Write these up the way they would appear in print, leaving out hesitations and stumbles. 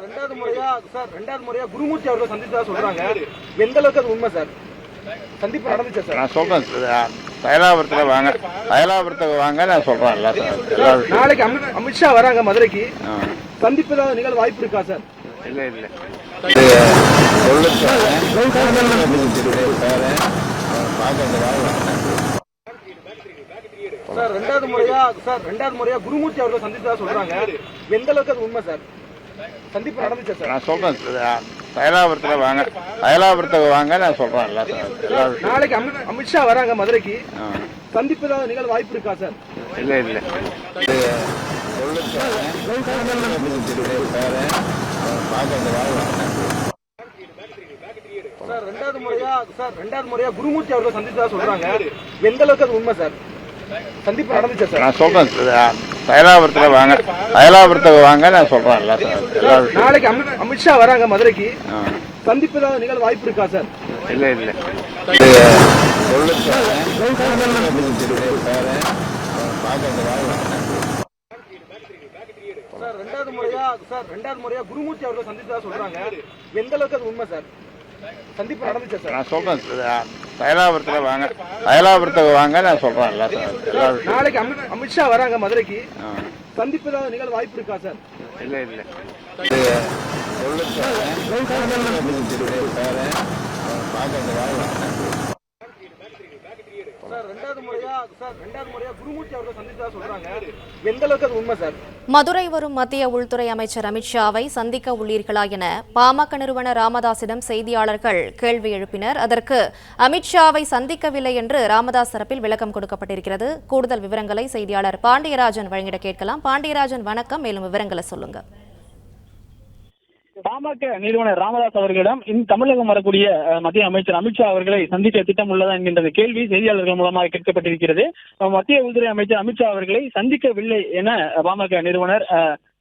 ரெண்டாவது முறையா குருமூர்த்தி அவர்கள் சந்தித்ததா சொல்றாங்க. எந்த அளவுக்கு அது உண்மை சார்? சந்திப்பு நடந்துச்சு சார்? நான் சொல்றேன், அயலாபுரத்துக்கு வாங்க நான் சொல்றேன். நாளைக்கு அமித்ஷா வராங்க மதுரைக்கு, சந்திப்பு ஏதாவது நிகழ் வாய்ப்பு இருக்கா சார்? இல்ல இல்ல சார் ரெண்டாவது முறையா குருமூர்த்தி அவர்கள் சந்தித்ததா சொல்றாங்க. எந்த அளவுக்கு அது உண்மை சார்? சந்திப்பு நடந்துச்சு சார்? நான் சொல்றேன், அயலாபுரத்துக்கு வாங்க நான் சொல்றேன். நாளைக்கு அமித்ஷா வராங்க மதுரைக்கு, சந்திப்பு ஏதாவது நிகழ் வாய்ப்பு இருக்கா சார்? இல்ல இல்ல சார் ரெண்டாவது முறையா குருமூர்த்தி அவர்கள் சந்தித்ததா சொல்றாங்க. எந்த அளவுக்கு அது உண்மை சார்? சந்திப்பு நடந்துச்சு சார்? நான் சொல்றேன், அயலாபுரத்துக்கு வாங்க நான் சொல்றேன். நாளைக்கு அமித்ஷா வராங்க மதுரைக்கு, சந்திப்பு ஏதாவது நிகழ் வாய்ப்பு இருக்கா சார்? இல்ல இல்ல சார் ரெண்டாவது முறையா குருமூர்த்தி அவர்கள் சந்தித்ததா சொல்றாங்க. எந்த அளவுக்கு அது உண்மை சார்? சந்திப்பு நடந்துச்சு சார்? நான் சொல்றேன், அயலாபுரத்துக்கு வாங்க நான் சொல்றேன். நாளைக்கு அமித்ஷா வராங்க மதுரைக்கு, சந்திப்பு ஏதாவது நிகழ் வாய்ப்பு இருக்கா சார்? இல்ல இல்ல குருமூர்த்தி அவர்கள் சந்தித்ததா சொல்றாங்க. எந்த அளவுக்கு அது உண்மை சார்? மதுரை வரும் மத்திய உள்துறை அமைச்சர் அமித்ஷாவை சந்திக்க உள்ளீர்களா என பாமக நிறுவனர் ராமதாசிடம் செய்தியாளர்கள் கேள்வி எழுப்பினர். அதற்கு அமித்ஷாவை சந்திக்கவில்லை என்று ராமதாஸ் தரப்பில் விளக்கம் கொடுக்கப்பட்டிருக்கிறது. கூடுதல் விவரங்களை செய்தியாளர் பாண்டியராஜன் வழங்கிட கேட்கலாம். பாண்டியராஜன் வணக்கம், மேலும் விவரங்களை சொல்லுங்க. பாமக நிறுவனர் ராமதாஸ் அவர்களிடம் தமிழகம் வரக்கூடிய மத்திய அமைச்சர் அமித்ஷா அவர்களை சந்திக்க திட்டம் உள்ளதா என்கின்ற கேள்வி செய்தியாளர்கள் மூலமாக கேட்கப்பட்டிருக்கிறது. மத்திய உள்துறை அமைச்சர் அமித்ஷா அவர்களை சந்திக்கவில்லை என பாமக நிறுவனர்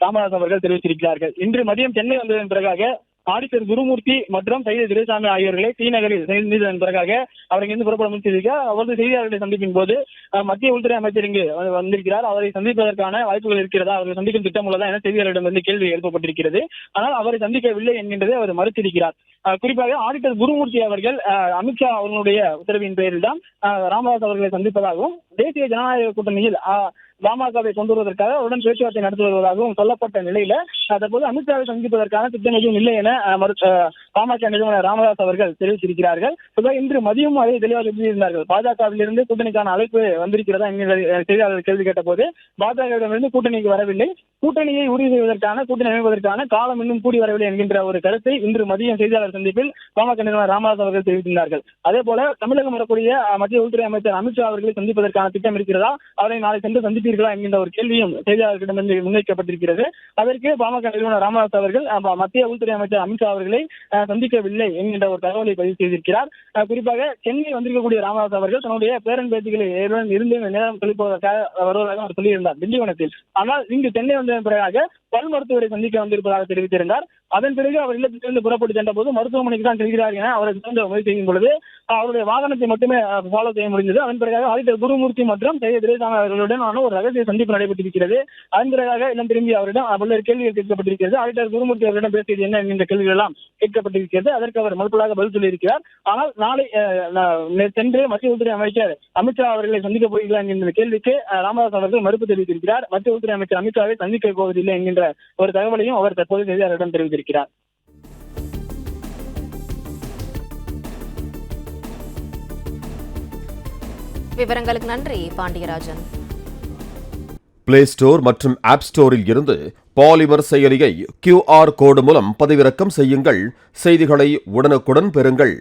ராமதாஸ் அவர்கள் தெரிவித்திருக்கிறார்கள். இன்று மதியம் சென்னை வந்ததன் பிறகாக ஆடிட்டர் குருமூர்த்தி மற்றும் சைதை துரைசாமி ஆகியோர்களை ஸ்ரீநகரில் சந்தித்ததன் பிறகாக அவர் இங்கிருந்து புறப்பட முயற்சித்திருக்கிறார். அவரது செய்தியாளர்களை சந்திப்பின் போது மத்திய உள்துறை அமைச்சர் இங்கு வந்திருக்கிறார், அவரை சந்திப்பதற்கான வாய்ப்புகள் இருக்கிறதா, அவர்கள் சந்திக்கும் திட்டம் உள்ளதா என செய்தியாளரிடம் வந்து கேள்வி எழுப்பப்பட்டிருக்கிறது. ஆனால் அவரை சந்திக்கவில்லை என்கின்றதை அவர் மறுத்திருக்கிறார். குறிப்பாக ஆடிட்டர் குருமூர்த்தி அவர்கள் அமித்ஷா அவர்களுடைய உத்தரவின் பேரில் தான் ராமதாஸ் அவர்களை சந்திப்பதாகவும் தேசிய ஜனநாயக கூட்டணியில் பாமகவை கொண்டு வருவதற்காக அவருடன் பேச்சுவார்த்தை நடத்தி வருவதாகவும் சொல்லப்பட்ட நிலையில தற்போது அமித்ஷாவை சந்திப்பதற்கான திட்டம் எதுவும் இல்லை என பாமக நிறுவனர் ராமதாஸ் அவர்கள் தெரிவித்திருக்கிறார்கள். இன்று மதியம் அதை தெளிவாக தெரிவித்திருந்தார்கள். பாஜகவிலிருந்து கூட்டணிக்கான அழைப்பு வந்திருக்கிறதா என்கிற செய்தியாளர்கள் கேள்வி கேட்ட போது பாஜகவிடமிருந்து கூட்டணிக்கு வரவில்லை, கூட்டணியை உறுதி செய்வதற்கான கூட்டணி அமைப்பதற்கான காலம் இன்னும் கூடி வரவில்லை என்கின்ற ஒரு கருத்தை இன்று மதியம் செய்தியாளர் சந்திப்பில் பாமக நிறுவனர் ராமதாஸ் அவர்கள் தெரிவித்திருந்தார்கள். அதே போல தமிழகம் வரக்கூடிய மத்திய உள்துறை அமைச்சர் அமித்ஷா அவர்களை சந்திப்பதற்கான திட்டம் இருக்கிறதா, அவரை நாளை சென்று சந்திப்பீர்களா என்கின்ற ஒரு கேள்வியும் செய்தியாளர்களிடமிருந்து முன்வைக்கப்பட்டிருக்கிறது. அதற்கு பாமக நிறுவனர் ராமதாஸ் அவர்கள் மத்திய உள்துறை அமைச்சர் அமித்ஷா அவர்களை சந்திக்கவில்லை என்கின்ற ஒரு தகவலை பதிவு செய்திருக்கிறார். குறிப்பாக சென்னை வந்திருக்கக்கூடிய ராமதாஸ் அவர்கள் தன்னுடைய பேரன் பேத்திகளை இருந்து நேரம் கழிப்பதற்காக வருவதாக அவர் சொல்லியிருந்தார் திண்டிவனத்தில். ஆனால் இங்கு சென்னை வந்ததன் பிறகாக பல் மருத்துவரை சந்திக்க வந்திருப்பதாக தெரிவித்திருந்தார். அதன் பிறகு அவர் இல்லத்திலிருந்து புறப்பட்டு சென்ற போது மருத்துவமனைக்கு தான் செல்கிறார் என அவரை சேர்ந்த முயற்சி செய்யும் பொழுது அவருடைய வாகனத்தை மட்டுமே ஃபாலோ செய்ய முடிந்தது. அதன் பிறகு ஆடிட்டர் குருமூர்த்தி மற்றும் சைதை துரைசாமி அவர்களுடனான ஒரு ரகசிய சந்திப்பு நடைபெற்றிருக்கிறது. அதன் பிறகாக இல்லம் திரும்பி அவரிடம் பல்வேறு கேள்விகள் கேட்கப்பட்டிருக்கிறது. ஆடிட்டர் குருமூர்த்தி அவரிடம் பேசியது என்ன என்கின்ற கேள்விகள் எல்லாம் கேட்கப்பட்டிருக்கிறது. அதற்கு அவர் மறுப்பதாக பதில் சொல்லியிருக்கிறார். ஆனால் நாளை சென்று மத்திய உள்துறை அமைச்சர் அமித்ஷா அவர்களை சந்திக்க போகிறீர்களா என்கின்ற கேள்விக்கு ராமதாஸ் அவர்கள் மறுப்பு தெரிவித்திருக்கிறார். மத்திய உள்துறை அமைச்சர் அமித்ஷாவை சந்திக்க போவதில்லை என்கின்ற ஒரு தகவலையும் அவர் தற்போது செய்தியாளரிடம் தெரிவித்திருக்கிறார். விவரங்களுக்கு நன்றி பாண்டியராஜன். பிளே ஸ்டோர் மற்றும் ஆப் ஸ்டோரில் இருந்து பாலிமர் செயலியை QR கோடு மூலம் பதிவிறக்கம் செய்யுங்கள். செய்திகளை உடனுக்குடன் பெறுங்கள்.